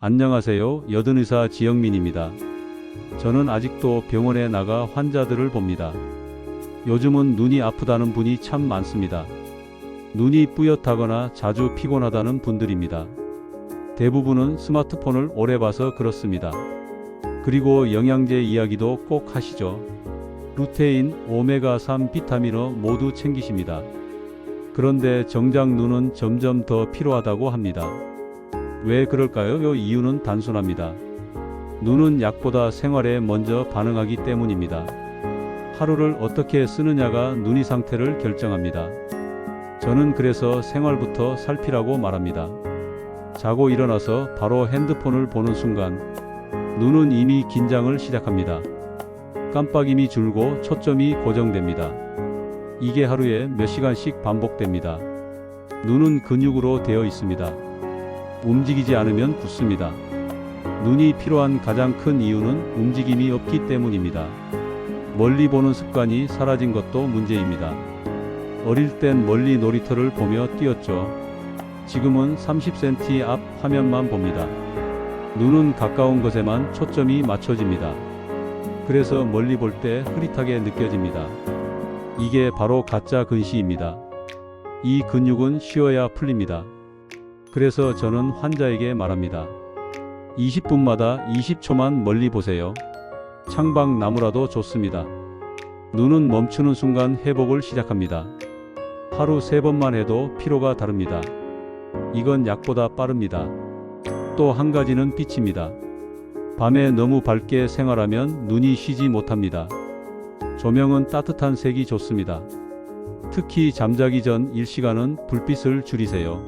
안녕하세요. 여든의사 지영민입니다. 저는 아직도 병원에 나가 환자들을 봅니다. 요즘은 눈이 아프다는 분이 참 많습니다. 눈이 뿌옇다거나 자주 피곤하다는 분들입니다. 대부분은 스마트폰을 오래 봐서 그렇습니다. 그리고 영양제 이야기도 꼭 하시죠. 루테인, 오메가3 비타민어 모두 챙기십니다. 그런데 정작 눈은 점점 더 피로하다고 합니다. 왜 그럴까요? 이유는 단순합니다. 눈은 약보다 생활에 먼저 반응하기 때문입니다. 하루를 어떻게 쓰느냐가 눈의 상태를 결정합니다. 저는 그래서 생활부터 살피라고 말합니다. 자고 일어나서 바로 핸드폰을 보는 순간 눈은 이미 긴장을 시작합니다. 깜빡임이 줄고 초점이 고정됩니다. 이게 하루에 몇 시간씩 반복됩니다. 눈은 근육으로 되어 있습니다. 움직이지 않으면 굳습니다. 눈이 피로한 가장 큰 이유는 움직임이 없기 때문입니다. 멀리 보는 습관이 사라진 것도 문제입니다. 어릴 땐 멀리 놀이터를 보며 뛰었죠. 지금은 30cm 앞 화면만 봅니다. 눈은 가까운 것에만 초점이 맞춰집니다. 그래서 멀리 볼 때 흐릿하게 느껴집니다. 이게 바로 가짜 근시입니다. 이 근육은 쉬어야 풀립니다. 그래서 저는 환자에게 말합니다. 20분마다 20초만 멀리 보세요. 창밖 나무라도 좋습니다. 눈은 멈추는 순간 회복을 시작합니다. 하루 3번만 해도 피로가 다릅니다. 이건 약보다 빠릅니다. 또 한 가지는 빛입니다. 밤에 너무 밝게 생활하면 눈이 쉬지 못합니다. 조명은 따뜻한 색이 좋습니다. 특히 잠자기 전 1시간은 불빛을 줄이세요.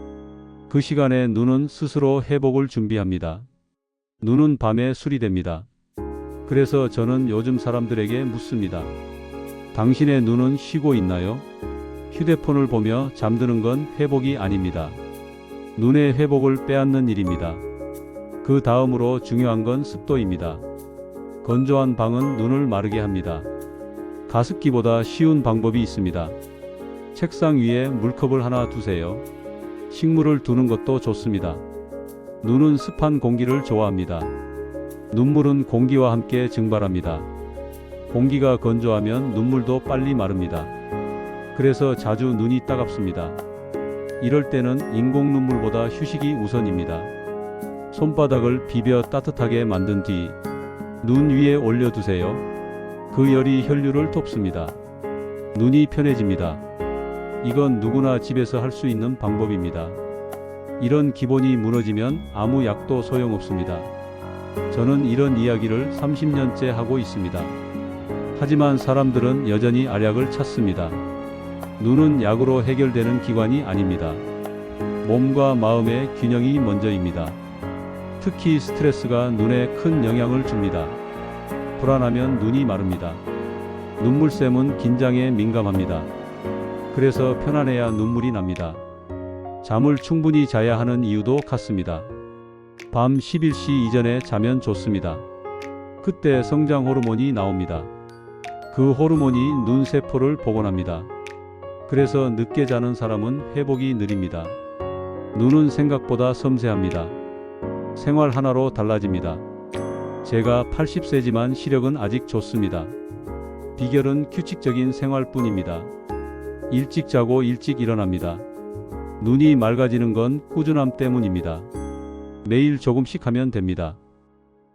그 시간에 눈은 스스로 회복을 준비합니다. 눈은 밤에 수리됩니다. 그래서 저는 요즘 사람들에게 묻습니다. 당신의 눈은 쉬고 있나요? 휴대폰을 보며 잠드는 건 회복이 아닙니다. 눈의 회복을 빼앗는 일입니다. 그 다음으로 중요한 건 습도입니다. 건조한 방은 눈을 마르게 합니다. 가습기보다 쉬운 방법이 있습니다. 책상 위에 물컵을 하나 두세요. 식물을 두는 것도 좋습니다. 눈은 습한 공기를 좋아합니다. 눈물은 공기와 함께 증발합니다. 공기가 건조하면 눈물도 빨리 마릅니다. 그래서 자주 눈이 따갑습니다. 이럴 때는 인공 눈물보다 휴식이 우선입니다. 손바닥을 비벼 따뜻하게 만든 뒤 눈 위에 올려두세요. 그 열이 혈류를 돕습니다. 눈이 편해집니다. 이건 누구나 집에서 할 수 있는 방법입니다. 이런 기본이 무너지면 아무 약도 소용없습니다. 저는 이런 이야기를 30년째 하고 있습니다. 하지만 사람들은 여전히 알약을 찾습니다. 눈은 약으로 해결되는 기관이 아닙니다. 몸과 마음의 균형이 먼저입니다. 특히 스트레스가 눈에 큰 영향을 줍니다. 불안하면 눈이 마릅니다. 눈물샘은 긴장에 민감합니다. 그래서 편안해야 눈물이 납니다. 잠을 충분히 자야 하는 이유도 같습니다. 밤 11시 이전에 자면 좋습니다. 그때 성장 호르몬이 나옵니다. 그 호르몬이 눈 세포를 복원합니다. 그래서 늦게 자는 사람은 회복이 느립니다. 눈은 생각보다 섬세합니다. 생활 하나로 달라집니다. 제가 80세지만 시력은 아직 좋습니다. 비결은 규칙적인 생활뿐입니다. 일찍 자고 일찍 일어납니다. 눈이 맑아지는 건 꾸준함 때문입니다. 매일 조금씩 하면 됩니다.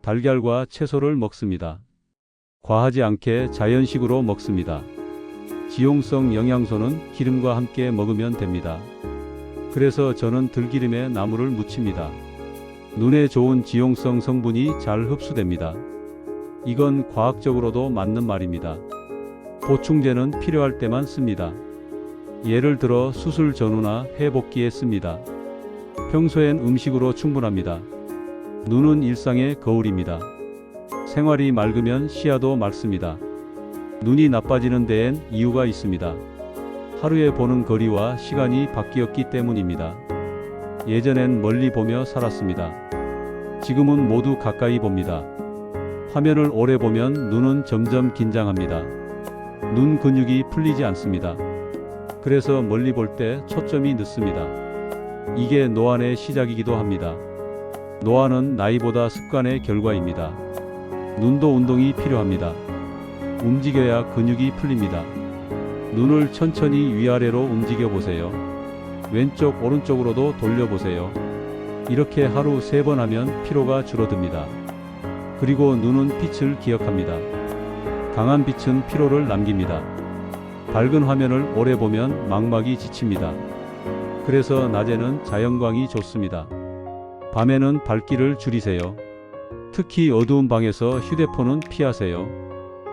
달걀과 채소를 먹습니다. 과하지 않게 자연식으로 먹습니다. 지용성 영양소는 기름과 함께 먹으면 됩니다. 그래서 저는 들기름에 나물을 무칩니다. 눈에 좋은 지용성 성분이 잘 흡수됩니다. 이건 과학적으로도 맞는 말입니다. 보충제는 필요할 때만 씁니다. 예를 들어 수술 전후나 회복기에 씁니다. 평소엔 음식으로 충분합니다. 눈은 일상의 거울입니다. 생활이 맑으면 시야도 맑습니다. 눈이 나빠지는 데엔 이유가 있습니다. 하루에 보는 거리와 시간이 바뀌었기 때문입니다. 예전엔 멀리 보며 살았습니다. 지금은 모두 가까이 봅니다. 화면을 오래 보면 눈은 점점 긴장합니다. 눈 근육이 풀리지 않습니다. 그래서 멀리 볼 때 초점이 늦습니다. 이게 노안의 시작이기도 합니다. 노화는 나이보다 습관의 결과입니다. 눈도 운동이 필요합니다. 움직여야 근육이 풀립니다. 눈을 천천히 위아래로 움직여 보세요. 왼쪽 오른쪽으로도 돌려보세요. 이렇게 하루 3번 하면 피로가 줄어듭니다. 그리고 눈은 빛을 기억합니다. 강한 빛은 피로를 남깁니다. 밝은 화면을 오래 보면 망막이 지칩니다. 그래서 낮에는 자연광이 좋습니다. 밤에는 밝기를 줄이세요. 특히 어두운 방에서 휴대폰은 피하세요.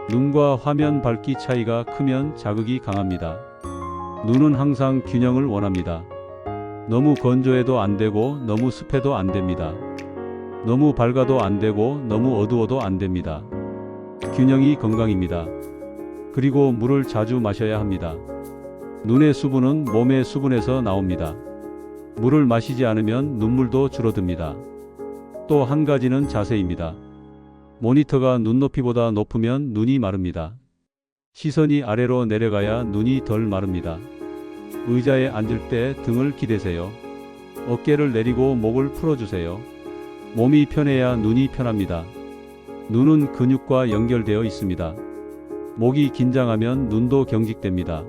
눈과 화면 밝기 차이가 크면 자극이 강합니다. 눈은 항상 균형을 원합니다. 너무 건조해도 안 되고 너무 습해도 안 됩니다. 너무 밝아도 안 되고 너무 어두워도 안 됩니다. 균형이 건강입니다. 그리고 물을 자주 마셔야 합니다. 눈의 수분은 몸의 수분에서 나옵니다. 물을 마시지 않으면 눈물도 줄어듭니다. 또 한 가지는 자세입니다. 모니터가 눈높이보다 높으면 눈이 마릅니다. 시선이 아래로 내려가야 눈이 덜 마릅니다. 의자에 앉을 때 등을 기대세요. 어깨를 내리고 목을 풀어주세요. 몸이 편해야 눈이 편합니다. 눈은 근육과 연결되어 있습니다. 목이 긴장하면 눈도 경직됩니다.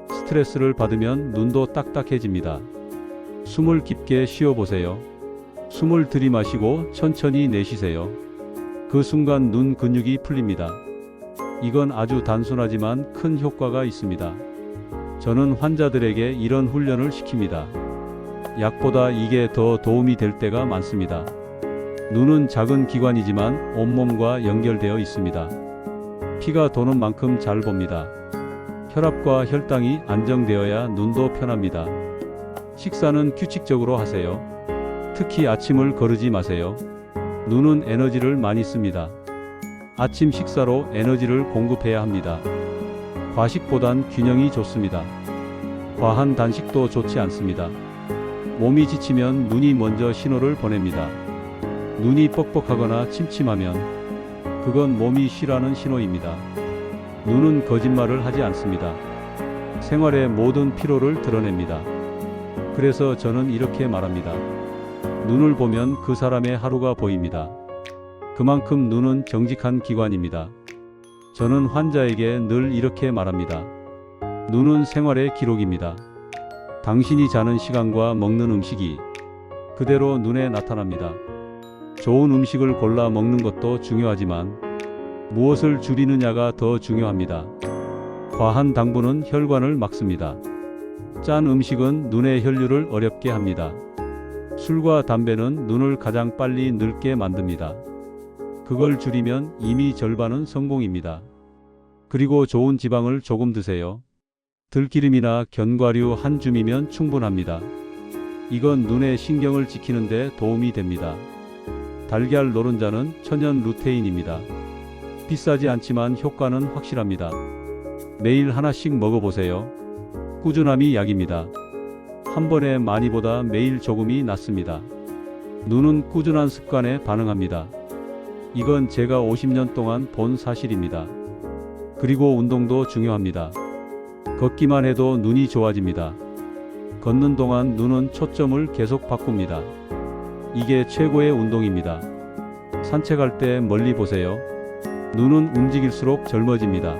스트레스를 받으면 눈도 딱딱해집니다. 숨을 깊게 쉬어보세요. 숨을 들이마시고 천천히 내쉬세요. 그 순간 눈 근육이 풀립니다. 이건 아주 단순하지만 큰 효과가 있습니다. 저는 환자들에게 이런 훈련을 시킵니다. 약보다 이게 더 도움이 될 때가 많습니다. 눈은 작은 기관이지만 온몸과 연결되어 있습니다. 피가 도는 만큼 잘 봅니다. 혈압과 혈당이 안정되어야 눈도 편합니다. 식사는 규칙적으로 하세요. 특히 아침을 거르지 마세요. 눈은 에너지를 많이 씁니다. 아침 식사로 에너지를 공급해야 합니다. 과식보단 균형이 좋습니다. 과한 단식도 좋지 않습니다. 몸이 지치면 눈이 먼저 신호를 보냅니다. 눈이 뻑뻑하거나 침침하면 그건 몸이 쉬라는 신호입니다. 눈은 거짓말을 하지 않습니다. 생활의 모든 피로를 드러냅니다. 그래서 저는 이렇게 말합니다. 눈을 보면 그 사람의 하루가 보입니다. 그만큼 눈은 정직한 기관입니다. 저는 환자에게 늘 이렇게 말합니다. 눈은 생활의 기록입니다. 당신이 자는 시간과 먹는 음식이 그대로 눈에 나타납니다. 좋은 음식을 골라 먹는 것도 중요하지만 무엇을 줄이느냐가 더 중요합니다. 과한 당분은 혈관을 막습니다. 짠 음식은 눈의 혈류를 어렵게 합니다. 술과 담배는 눈을 가장 빨리 늙게 만듭니다. 그걸 줄이면 이미 절반은 성공입니다. 그리고 좋은 지방을 조금 드세요. 들기름이나 견과류 한 줌이면 충분합니다. 이건 눈의 신경을 지키는 데 도움이 됩니다. 달걀 노른자는 천연 루테인입니다. 비싸지 않지만 효과는 확실합니다. 매일 하나씩 먹어보세요. 꾸준함이 약입니다. 한 번에 많이보다 매일 조금이 낫습니다. 눈은 꾸준한 습관에 반응합니다. 이건 제가 50년 동안 본 사실입니다. 그리고 운동도 중요합니다. 걷기만 해도 눈이 좋아집니다. 걷는 동안 눈은 초점을 계속 바꿉니다. 이게 최고의 운동입니다. 산책할 때 멀리 보세요. 눈은 움직일수록 젊어집니다.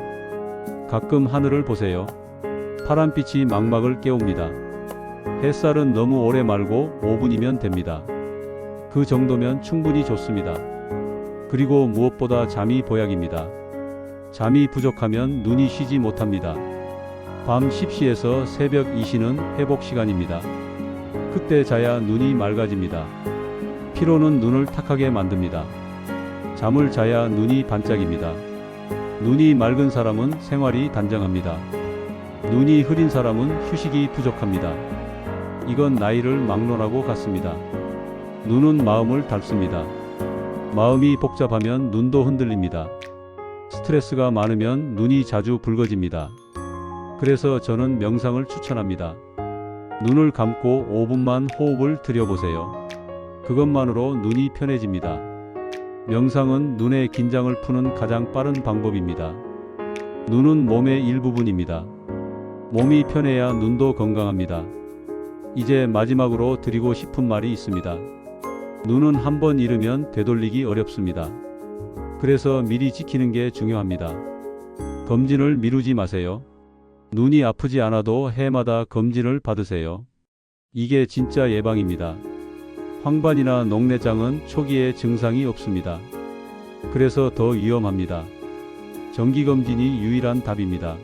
가끔 하늘을 보세요. 파란빛이 망막을 깨웁니다. 햇살은 너무 오래 말고 5분이면 됩니다. 그 정도면 충분히 좋습니다. 그리고 무엇보다 잠이 보약입니다. 잠이 부족하면 눈이 쉬지 못합니다. 밤 10시에서 새벽 2시는 회복 시간입니다. 그때 자야 눈이 맑아집니다. 피로는 눈을 탁하게 만듭니다. 잠을 자야 눈이 반짝입니다. 눈이 맑은 사람은 생활이 단정합니다. 눈이 흐린 사람은 휴식이 부족합니다. 이건 나이를 막론하고 같습니다. 눈은 마음을 닮습니다. 마음이 복잡하면 눈도 흔들립니다. 스트레스가 많으면 눈이 자주 붉어집니다. 그래서 저는 명상을 추천합니다. 눈을 감고 5분만 호흡을 들여보세요. 그것만으로 눈이 편해집니다. 명상은 눈의 긴장을 푸는 가장 빠른 방법입니다. 눈은 몸의 일부분입니다. 몸이 편해야 눈도 건강합니다. 이제 마지막으로 드리고 싶은 말이 있습니다. 눈은 한 번 잃으면 되돌리기 어렵습니다. 그래서 미리 지키는 게 중요합니다. 검진을 미루지 마세요. 눈이 아프지 않아도 해마다 검진을 받으세요. 이게 진짜 예방입니다. 황반이나 녹내장은 초기에 증상이 없습니다. 그래서 더 위험합니다. 정기검진이 유일한 답입니다.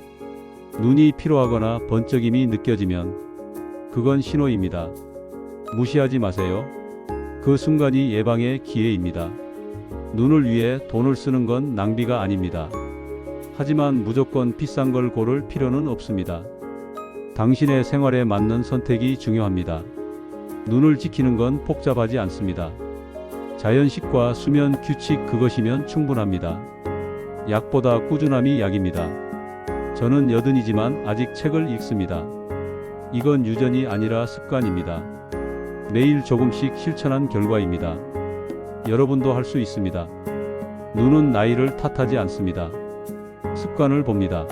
눈이 피로하거나 번쩍임이 느껴지면 그건 신호입니다. 무시하지 마세요. 그 순간이 예방의 기회입니다. 눈을 위해 돈을 쓰는 건 낭비가 아닙니다. 하지만 무조건 비싼 걸 고를 필요는 없습니다. 당신의 생활에 맞는 선택이 중요합니다. 눈을 지키는 건 복잡하지 않습니다. 자연식과 수면 규칙 그것이면 충분합니다. 약보다 꾸준함이 약입니다. 저는 80이지만 아직 책을 읽습니다. 이건 유전이 아니라 습관입니다. 매일 조금씩 실천한 결과입니다. 여러분도 할 수 있습니다. 눈은 나이를 탓하지 않습니다. 습관을 봅니다.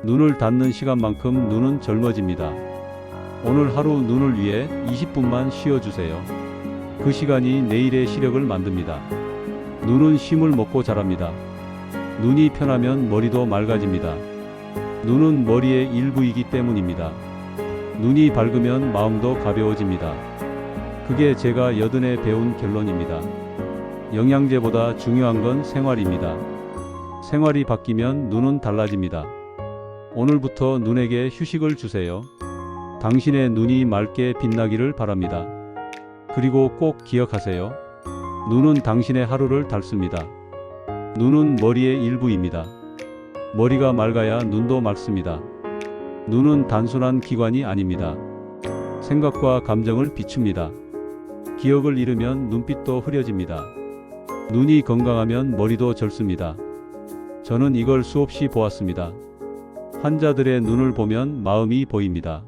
눈을 닫는 시간만큼 눈은 젊어집니다. 오늘 하루 눈을 위해 20분만 쉬어주세요. 그 시간이 내일의 시력을 만듭니다. 눈은 쉼을 먹고 자랍니다. 눈이 편하면 머리도 맑아집니다. 눈은 머리의 일부이기 때문입니다. 눈이 밝으면 마음도 가벼워집니다. 그게 제가 80에 배운 결론입니다. 영양제보다 중요한 건 생활입니다. 생활이 바뀌면 눈은 달라집니다. 오늘부터 눈에게 휴식을 주세요. 당신의 눈이 맑게 빛나기를 바랍니다. 그리고 꼭 기억하세요. 눈은 당신의 하루를 닳습니다. 눈은 머리의 일부입니다. 머리가 맑아야 눈도 맑습니다. 눈은 단순한 기관이 아닙니다. 생각과 감정을 비춥니다. 기억을 잃으면 눈빛도 흐려집니다. 눈이 건강하면 머리도 젊습니다. 저는 이걸 수없이 보았습니다. 환자들의 눈을 보면 마음이 보입니다.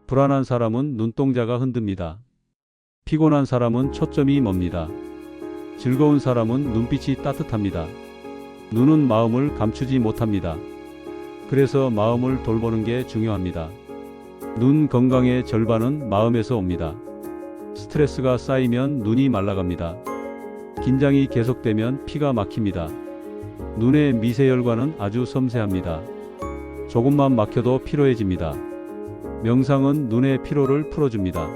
불안한 사람은 눈동자가 흔듭니다. 피곤한 사람은 초점이 멉니다. 즐거운 사람은 눈빛이 따뜻합니다. 눈은 마음을 감추지 못합니다. 그래서 마음을 돌보는 게 중요합니다. 눈 건강의 절반은 마음에서 옵니다. 스트레스가 쌓이면 눈이 말라갑니다. 긴장이 계속되면 피가 막힙니다. 눈의 미세혈관은 아주 섬세합니다. 조금만 막혀도 피로해집니다. 명상은 눈의 피로를 풀어줍니다.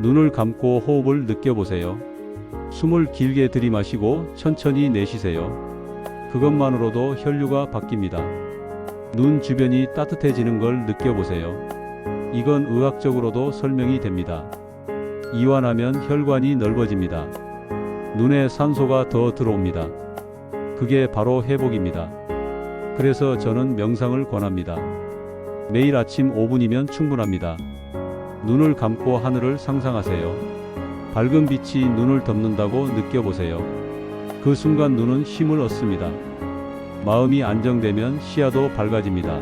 눈을 감고 호흡을 느껴보세요. 숨을 길게 들이마시고 천천히 내쉬세요. 그것만으로도 혈류가 바뀝니다. 눈 주변이 따뜻해지는 걸 느껴보세요. 이건 의학적으로도 설명이 됩니다. 이완하면 혈관이 넓어집니다. 눈에 산소가 더 들어옵니다. 그게 바로 회복입니다. 그래서 저는 명상을 권합니다. 매일 아침 5분이면 충분합니다. 눈을 감고 하늘을 상상하세요. 밝은 빛이 눈을 덮는다고 느껴보세요. 그 순간 눈은 쉼을 얻습니다. 마음이 안정되면 시야도 밝아집니다.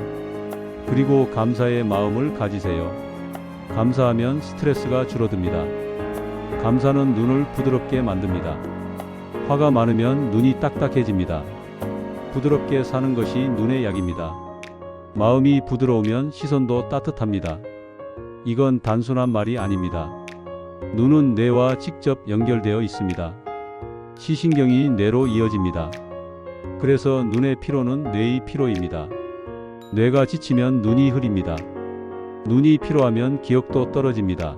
그리고 감사의 마음을 가지세요. 감사하면 스트레스가 줄어듭니다. 감사는 눈을 부드럽게 만듭니다. 화가 많으면 눈이 딱딱해집니다. 부드럽게 사는 것이 눈의 약입니다. 마음이 부드러우면 시선도 따뜻합니다. 이건 단순한 말이 아닙니다. 눈은 뇌와 직접 연결되어 있습니다. 시신경이 뇌로 이어집니다. 그래서 눈의 피로는 뇌의 피로입니다. 뇌가 지치면 눈이 흐립니다. 눈이 피로하면 기억도 떨어집니다.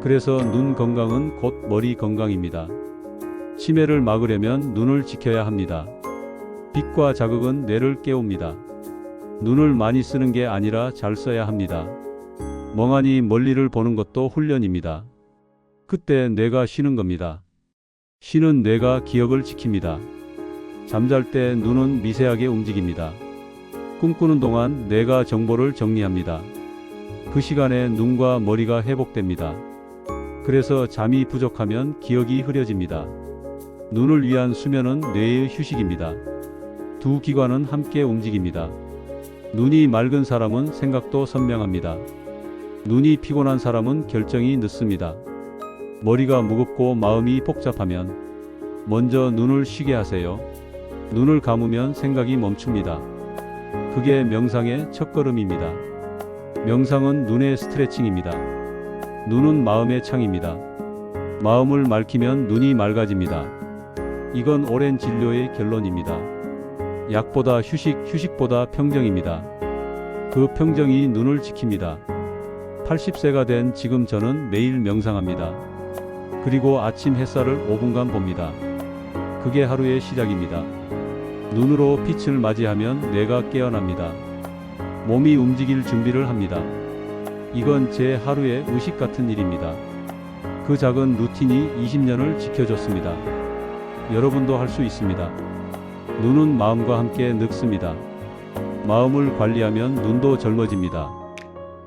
그래서 눈 건강은 곧 머리 건강입니다. 치매를 막으려면 눈을 지켜야 합니다. 빛과 자극은 뇌를 깨웁니다. 눈을 많이 쓰는 게 아니라 잘 써야 합니다. 멍하니 멀리를 보는 것도 훈련입니다. 그때 뇌가 쉬는 겁니다. 쉬는 뇌가 기억을 지킵니다. 잠잘 때 눈은 미세하게 움직입니다. 꿈꾸는 동안 뇌가 정보를 정리합니다. 그 시간에 눈과 머리가 회복됩니다. 그래서 잠이 부족하면 기억이 흐려집니다. 눈을 위한 수면은 뇌의 휴식입니다. 두 기관은 함께 움직입니다. 눈이 맑은 사람은 생각도 선명합니다. 눈이 피곤한 사람은 결정이 늦습니다. 머리가 무겁고 마음이 복잡하면 먼저 눈을 쉬게 하세요. 눈을 감으면 생각이 멈춥니다. 그게 명상의 첫걸음입니다. 명상은 눈의 스트레칭입니다. 눈은 마음의 창입니다. 마음을 맑히면 눈이 맑아집니다. 이건 오랜 진료의 결론입니다. 약보다 휴식, 휴식보다 평정입니다. 그 평정이 눈을 지킵니다. 80세가 된 지금 저는 매일 명상합니다. 그리고 아침 햇살을 5분간 봅니다. 그게 하루의 시작입니다. 눈으로 빛을 맞이하면 뇌가 깨어납니다. 몸이 움직일 준비를 합니다. 이건 제 하루의 의식 같은 일입니다. 그 작은 루틴이 20년을 지켜줬습니다. 여러분도 할 수 있습니다. 눈은 마음과 함께 늙습니다. 마음을 관리하면 눈도 젊어집니다.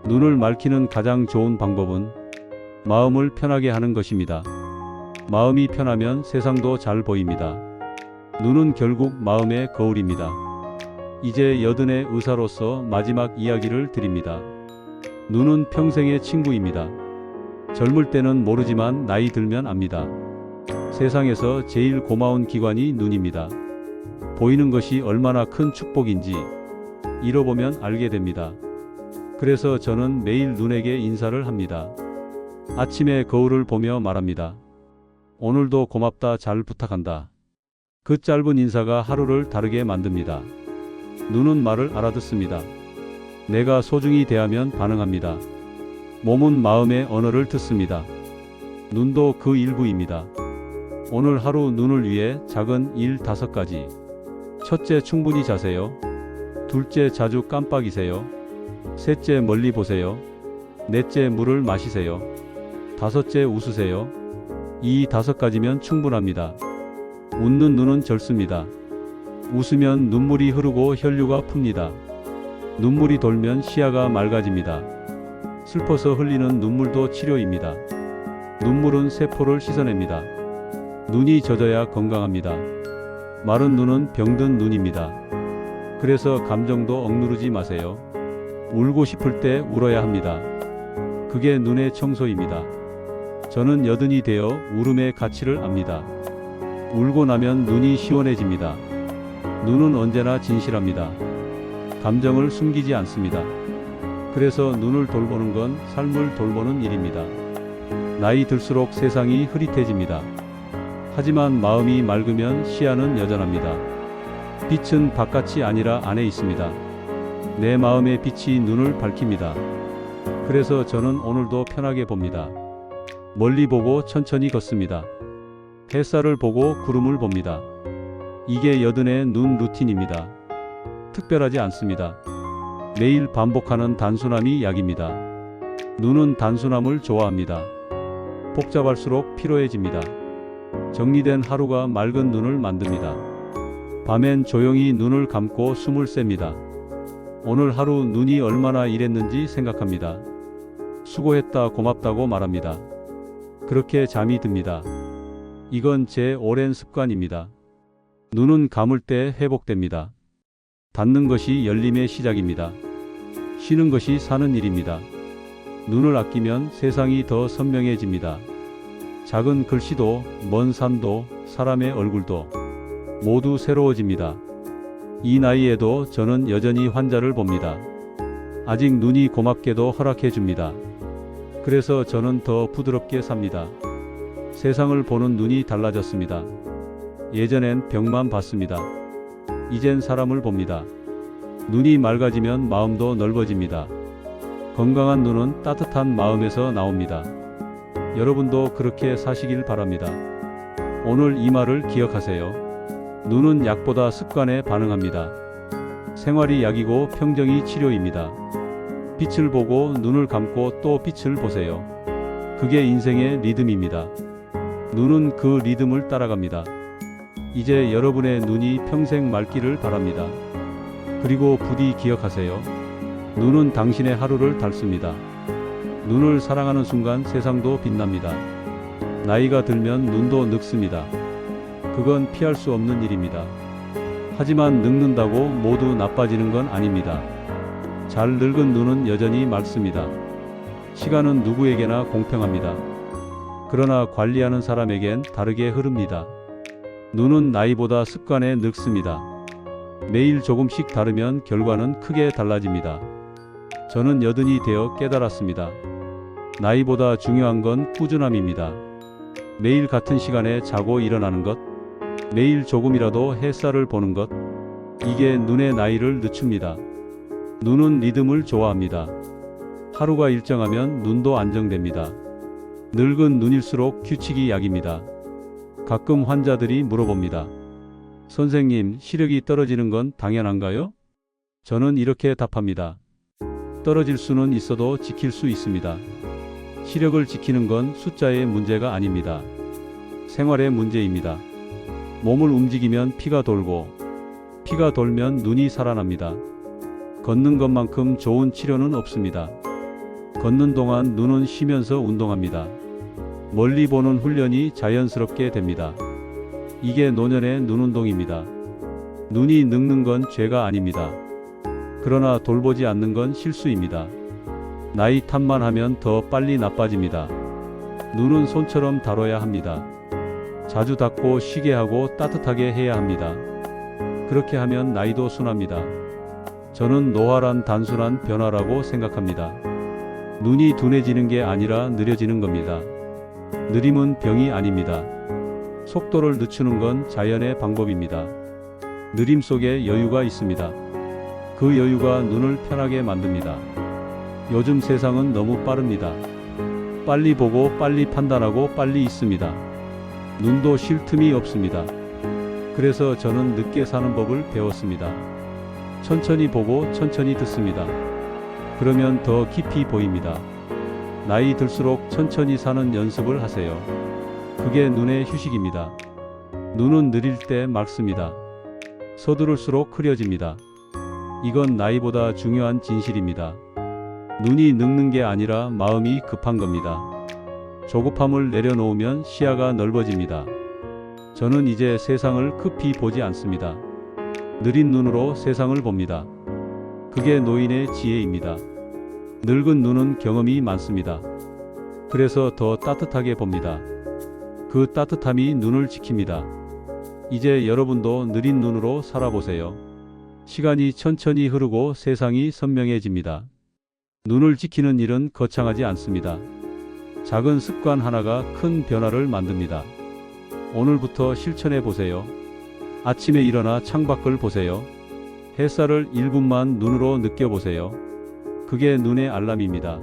눈을 맑히는 가장 좋은 방법은 마음을 편하게 하는 것입니다. 마음이 편하면 세상도 잘 보입니다. 눈은 결국 마음의 거울입니다. 이제 80의 의사로서 마지막 이야기를 드립니다. 눈은 평생의 친구입니다. 젊을 때는 모르지만 나이 들면 압니다. 세상에서 제일 고마운 기관이 눈입니다. 보이는 것이 얼마나 큰 축복인지 잃어보면 알게 됩니다. 그래서 저는 매일 눈에게 인사를 합니다. 아침에 거울을 보며 말합니다. 오늘도 고맙다, 잘 부탁한다. 그 짧은 인사가 하루를 다르게 만듭니다. 눈은 말을 알아듣습니다. 내가 소중히 대하면 반응합니다. 몸은 마음의 언어를 듣습니다. 눈도 그 일부입니다. 오늘 하루 눈을 위해 작은 일 5가지. 첫째, 충분히 자세요. 둘째, 자주 깜빡이세요. 셋째, 멀리 보세요. 넷째, 물을 마시세요. 다섯째, 웃으세요. 이 5가지면 충분합니다. 웃는 눈은 젊습니다. 웃으면 눈물이 흐르고 혈류가 풉니다. 눈물이 돌면 시야가 맑아집니다. 슬퍼서 흘리는 눈물도 치료입니다. 눈물은 세포를 씻어냅니다. 눈이 젖어야 건강합니다. 마른 눈은 병든 눈입니다. 그래서 감정도 억누르지 마세요. 울고 싶을 때 울어야 합니다. 그게 눈의 청소입니다. 저는 80이 되어 울음의 가치를 압니다. 울고 나면 눈이 시원해집니다. 눈은 언제나 진실합니다. 감정을 숨기지 않습니다. 그래서 눈을 돌보는 건 삶을 돌보는 일입니다. 나이 들수록 세상이 흐릿해집니다. 하지만 마음이 맑으면 시야는 여전합니다. 빛은 바깥이 아니라 안에 있습니다. 내 마음의 빛이 눈을 밝힙니다. 그래서 저는 오늘도 편하게 봅니다. 멀리 보고 천천히 걷습니다. 햇살을 보고 구름을 봅니다. 이게 80의 눈 루틴입니다. 특별하지 않습니다. 매일 반복하는 단순함이 약입니다. 눈은 단순함을 좋아합니다. 복잡할수록 피로해집니다. 정리된 하루가 맑은 눈을 만듭니다. 밤엔 조용히 눈을 감고 숨을 셉니다. 오늘 하루 눈이 얼마나 일했는지 생각합니다. 수고했다, 고맙다고 말합니다. 그렇게 잠이 듭니다. 이건 제 오랜 습관입니다. 눈은 감을 때 회복됩니다. 닫는 것이 열림의 시작입니다. 쉬는 것이 사는 일입니다. 눈을 아끼면 세상이 더 선명해집니다. 작은 글씨도, 먼 산도, 사람의 얼굴도 모두 새로워집니다. 이 나이에도 저는 여전히 환자를 봅니다. 아직 눈이 고맙게도 허락해 줍니다. 그래서 저는 더 부드럽게 삽니다. 세상을 보는 눈이 달라졌습니다. 예전엔 벽만 봤습니다. 이젠 사람을 봅니다. 눈이 맑아지면 마음도 넓어집니다. 건강한 눈은 따뜻한 마음에서 나옵니다. 여러분도 그렇게 사시길 바랍니다. 오늘 이 말을 기억하세요. 눈은 약보다 습관에 반응합니다. 생활이 약이고 평정이 치료입니다. 빛을 보고 눈을 감고 또 빛을 보세요. 그게 인생의 리듬입니다. 눈은 그 리듬을 따라갑니다. 이제 여러분의 눈이 평생 맑기를 바랍니다. 그리고 부디 기억하세요. 눈은 당신의 하루를 닳습니다. 눈을 사랑하는 순간 세상도 빛납니다. 나이가 들면 눈도 늙습니다. 그건 피할 수 없는 일입니다. 하지만 늙는다고 모두 나빠지는 건 아닙니다. 잘 늙은 눈은 여전히 맑습니다. 시간은 누구에게나 공평합니다. 그러나 관리하는 사람에겐 다르게 흐릅니다. 눈은 나이보다 습관에 늙습니다. 매일 조금씩 다르면 결과는 크게 달라집니다. 저는 80이 되어 깨달았습니다. 나이보다 중요한 건 꾸준함입니다. 매일 같은 시간에 자고 일어나는 것, 매일 조금이라도 햇살을 보는 것, 이게 눈의 나이를 늦춥니다. 눈은 리듬을 좋아합니다. 하루가 일정하면 눈도 안정됩니다. 늙은 눈일수록 규칙이 약입니다. 가끔 환자들이 물어봅니다. 선생님, 시력이 떨어지는 건 당연한가요? 저는 이렇게 답합니다. 떨어질 수는 있어도 지킬 수 있습니다. 시력을 지키는 건 숫자의 문제가 아닙니다. 생활의 문제입니다. 몸을 움직이면 피가 돌고, 피가 돌면 눈이 살아납니다. 걷는 것만큼 좋은 치료는 없습니다. 걷는 동안 눈은 쉬면서 운동합니다. 멀리 보는 훈련이 자연스럽게 됩니다. 이게 노년의 눈운동입니다. 눈이 늙는 건 죄가 아닙니다. 그러나 돌보지 않는 건 실수입니다. 나이 탓만 하면 더 빨리 나빠집니다. 눈은 손처럼 다뤄야 합니다. 자주 닦고 쉬게 하고 따뜻하게 해야 합니다. 그렇게 하면 나이도 순합니다. 저는 노화란 단순한 변화라고 생각합니다. 눈이 둔해지는 게 아니라 느려지는 겁니다. 느림은 병이 아닙니다. 속도를 늦추는 건 자연의 방법입니다. 느림 속에 여유가 있습니다. 그 여유가 눈을 편하게 만듭니다. 요즘 세상은 너무 빠릅니다. 빨리 보고 빨리 판단하고 빨리 있습니다. 눈도 쉴 틈이 없습니다. 그래서 저는 늦게 사는 법을 배웠습니다. 천천히 보고 천천히 듣습니다. 그러면 더 깊이 보입니다. 나이 들수록 천천히 사는 연습을 하세요. 그게 눈의 휴식입니다. 눈은 느릴 때 맑습니다. 서두를수록 흐려집니다. 이건 나이보다 중요한 진실입니다. 눈이 늙는 게 아니라 마음이 급한 겁니다. 조급함을 내려놓으면 시야가 넓어집니다. 저는 이제 세상을 급히 보지 않습니다. 느린 눈으로 세상을 봅니다. 그게 노인의 지혜입니다. 늙은 눈은 경험이 많습니다. 그래서 더 따뜻하게 봅니다. 그 따뜻함이 눈을 지킵니다. 이제 여러분도 느린 눈으로 살아보세요. 시간이 천천히 흐르고 세상이 선명해집니다. 눈을 지키는 일은 거창하지 않습니다. 작은 습관 하나가 큰 변화를 만듭니다. 오늘부터 실천해 보세요. 아침에 일어나 창밖을 보세요. 햇살을 1분만 눈으로 느껴보세요. 그게 눈의 알람입니다.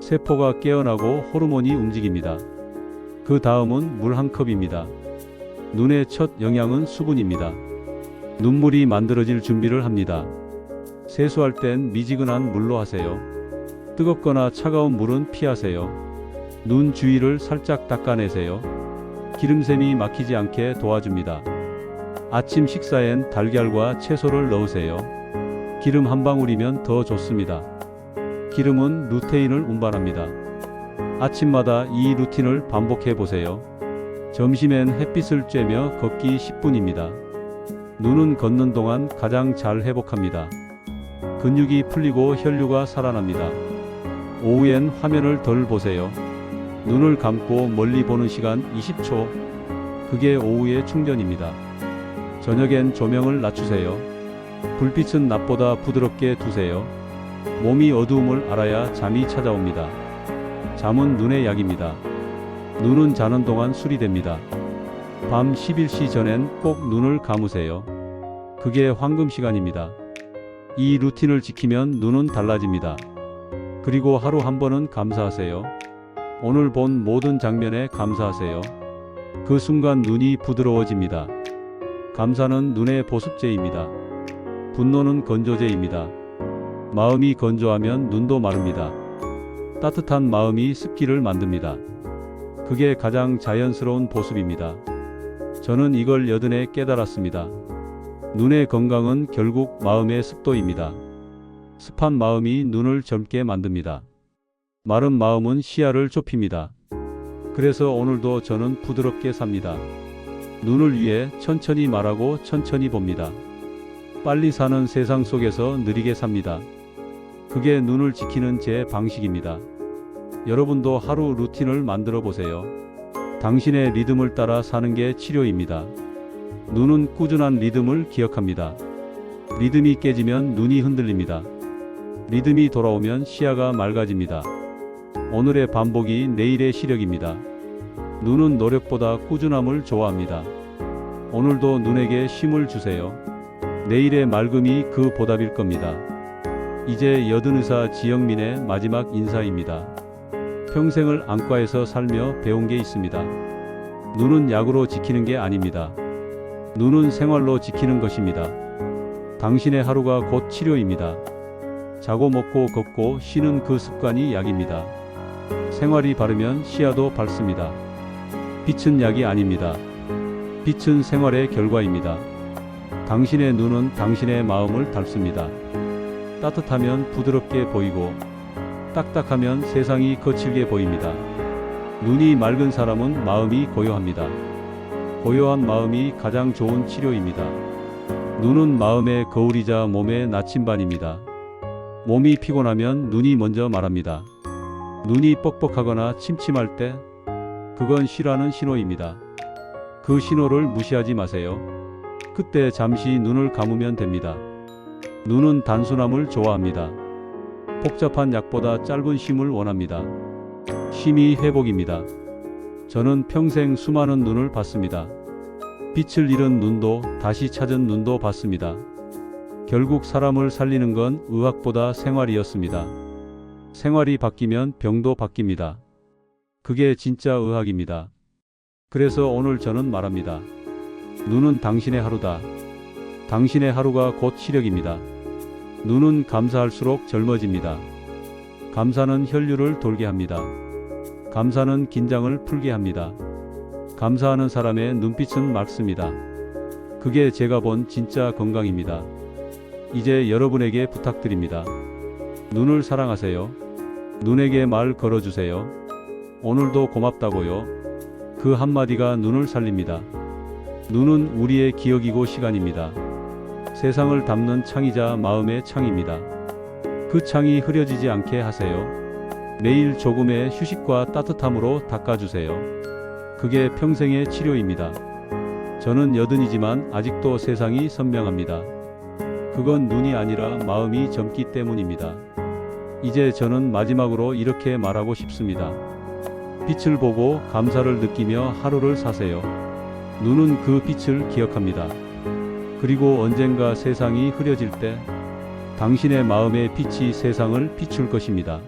세포가 깨어나고 호르몬이 움직입니다. 그 다음은 물 한 컵입니다. 눈의 첫 영양은 수분입니다. 눈물이 만들어질 준비를 합니다. 세수할 땐 미지근한 물로 하세요. 뜨겁거나 차가운 물은 피하세요. 눈 주위를 살짝 닦아내세요. 기름샘이 막히지 않게 도와줍니다. 아침 식사엔 달걀과 채소를 넣으세요. 기름 한 방울이면 더 좋습니다. 기름은 루테인을 운반합니다. 아침마다 이 루틴을 반복해 보세요. 점심엔 햇빛을 쬐며 걷기 10분입니다. 눈은 걷는 동안 가장 잘 회복합니다. 근육이 풀리고 혈류가 살아납니다. 오후엔 화면을 덜 보세요. 눈을 감고 멀리 보는 시간 20초. 그게 오후의 충전입니다. 저녁엔 조명을 낮추세요. 불빛은 낮보다 부드럽게 두세요. 몸이 어두움을 알아야 잠이 찾아옵니다. 잠은 눈의 약입니다. 눈은 자는 동안 수리됩니다. 밤 11시 전엔 꼭 눈을 감으세요. 그게 황금 시간입니다. 이 루틴을 지키면 눈은 달라집니다. 그리고 하루 한 번은 감사하세요. 오늘 본 모든 장면에 감사하세요. 그 순간 눈이 부드러워집니다. 감사는 눈의 보습제입니다. 분노는 건조제입니다. 마음이 건조하면 눈도 마릅니다. 따뜻한 마음이 습기를 만듭니다. 그게 가장 자연스러운 보습입니다. 저는 이걸 여든에 깨달았습니다. 눈의 건강은 결국 마음의 습도입니다. 습한 마음이 눈을 젊게 만듭니다. 마른 마음은 시야를 좁힙니다. 그래서 오늘도 저는 부드럽게 삽니다. 눈을 위해 천천히 말하고 천천히 봅니다. 빨리 사는 세상 속에서 느리게 삽니다. 그게 눈을 지키는 제 방식입니다. 여러분도 하루 루틴을 만들어 보세요. 당신의 리듬을 따라 사는 게 치료입니다. 눈은 꾸준한 리듬을 기억합니다. 리듬이 깨지면 눈이 흔들립니다. 리듬이 돌아오면 시야가 맑아집니다. 오늘의 반복이 내일의 시력입니다. 눈은 노력보다 꾸준함을 좋아합니다. 오늘도 눈에게 힘을 주세요. 내일의 맑음이 그 보답일 겁니다. 이제 여든의사 지영민의 마지막 인사입니다. 평생을 안과에서 살며 배운 게 있습니다. 눈은 약으로 지키는 게 아닙니다. 눈은 생활로 지키는 것입니다. 당신의 하루가 곧 치료입니다. 자고 먹고 걷고 쉬는 그 습관이 약입니다. 생활이 바르면 시야도 밝습니다. 빛은 약이 아닙니다. 빛은 생활의 결과입니다. 당신의 눈은 당신의 마음을 닮습니다. 따뜻하면 부드럽게 보이고 딱딱하면 세상이 거칠게 보입니다. 눈이 맑은 사람은 마음이 고요합니다. 고요한 마음이 가장 좋은 치료입니다. 눈은 마음의 거울이자 몸의 나침반입니다. 몸이 피곤하면 눈이 먼저 말합니다. 눈이 뻑뻑하거나 침침할 때 그건 쉬라는 신호입니다. 그 신호를 무시하지 마세요. 그때 잠시 눈을 감으면 됩니다. 눈은 단순함을 좋아합니다. 복잡한 약보다 짧은 쉼을 원합니다. 쉼이 회복입니다. 저는 평생 수많은 눈을 봤습니다. 빛을 잃은 눈도 다시 찾은 눈도 봤습니다. 결국 사람을 살리는 건 의학보다 생활이었습니다. 생활이 바뀌면 병도 바뀝니다. 그게 진짜 의학입니다. 그래서 오늘 저는 말합니다. 눈은 당신의 하루다. 당신의 하루가 곧 시력입니다. 눈은 감사할수록 젊어집니다. 감사는 혈류를 돌게 합니다. 감사는 긴장을 풀게 합니다. 감사하는 사람의 눈빛은 맑습니다. 그게 제가 본 진짜 건강입니다. 이제 여러분에게 부탁드립니다. 눈을 사랑하세요. 눈에게 말 걸어주세요. 오늘도 고맙다고요. 그 한마디가 눈을 살립니다. 눈은 우리의 기억이고 시간입니다. 세상을 담는 창이자 마음의 창입니다. 그 창이 흐려지지 않게 하세요. 매일 조금의 휴식과 따뜻함으로 닦아주세요. 그게 평생의 치료입니다. 저는 여든이지만 아직도 세상이 선명합니다. 그건 눈이 아니라 마음이 젊기 때문입니다. 이제 저는 마지막으로 이렇게 말하고 싶습니다. 빛을 보고 감사를 느끼며 하루를 사세요. 눈은 그 빛을 기억합니다. 그리고 언젠가 세상이 흐려질 때 당신의 마음의 빛이 세상을 비출 것입니다.